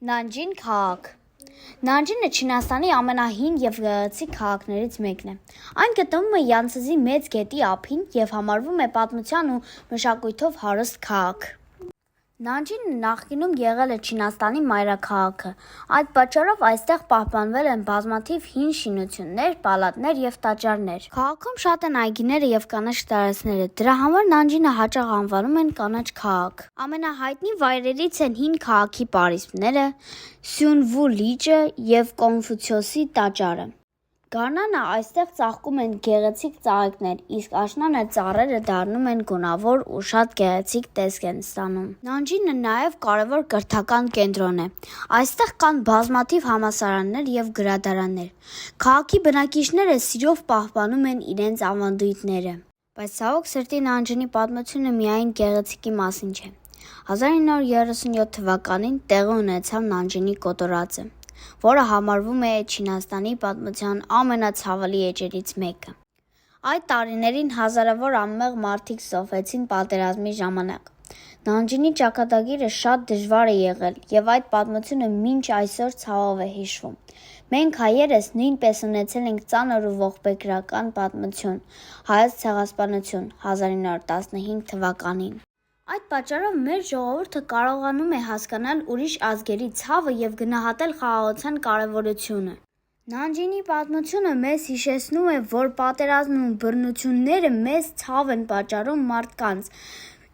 Նանջին քաղաք Նանջինը Չինաստանի ամենահին և գեղեցիկ քաղաքներից մեկն է։ Այն գտնվում է Յանցզի մեծ գետի ափին և համարվում է պատմության ու մշակույթով հարուստ քաղաք։ Նանջինը նախկինում եղել է Չինաստանի մայրաքաղաքը, այդ պատճառով այստեղ պահպանվել են բազմաթիվ հին շինություններ, պալատներ և տաճարներ։ Քաղաքում շատ են այգիները և կանաչ տարածքները, դրա համար Նանջինը հաճախ անվանում են կանաչ քաղաք։ Ամենահայտնի վայրերից են հին քաղաքի պարիսպները, Սյունվու լիճը և Կոնֆուցիոսի տաճարը։ Գարնանը այստեղ ծաղկում են գեղեցիկ ծաղիկներ, իսկ աշնանը ծառերը դառնում են գունավոր ու շատ գեղեցիկ տեսք են ստանում։ Նանջինը նաև կարևոր կրթական կենտրոն է։ Այստեղ կան բազմաթիվ համալսարաններ և գրադարաններ։ Քաղաքի բնակիչները սիրով պահպանում են իրենց ավանդույթները։ Բայց ցավոք սրտի Նանջինի պատմությունը միայն գեղեցիկի մասին չէ։ 1937 թվականին տեղի ունեցավ Նանջինի կոտորածը, որը համարվում է Չինաստանի պատմության ամենացավալի էջերից մեկը։ Այդ տարիներին հազարավոր անմեղ մարդիկ զոհվեցին պատերազմի ժամանակ։ Նանջինի ճակատագիրը շատ դժվար է եղել, և այդ պատմությունը մինչ այսօր ցավով է հիշվում։ Մենք հայերս նույնպես ունեցել ենք ծանր ու ողբերգական պատմություն՝ Հայոց ցեղասպանություն 1915 թվականին։ Այդ պատճառով մեր ժողովուրդը կարողանում է հասկանալ ուրիշ ազգերի ցավը և գնահատել խաղաղության կարևորությունը։ Նանջինի պատմությունը մեզ հիշեցնում է, որ պատերազմն ու բռնությունները մեծ ցավ են պատճառում մարդկանց,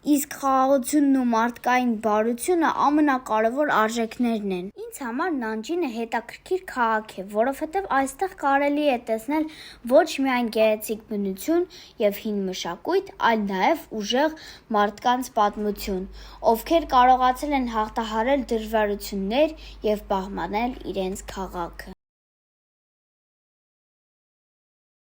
իսկ խաղաղությունն ու մարդկային բարությունը ամենակարևոր արժեքներն են։ Ինձ համար Նանջինը հետաքրքիր քաղաք է, որովհետև այստեղ կարելի է տեսնել ոչ միայն գեղեցիկ բնություն և հին մշակույթ, այլ նաև ուժեղ մարդկանց պատմություն, ովքեր կարողացել են հաղթահարել դժվարություններ և պահպանել իրենց քաղաքը։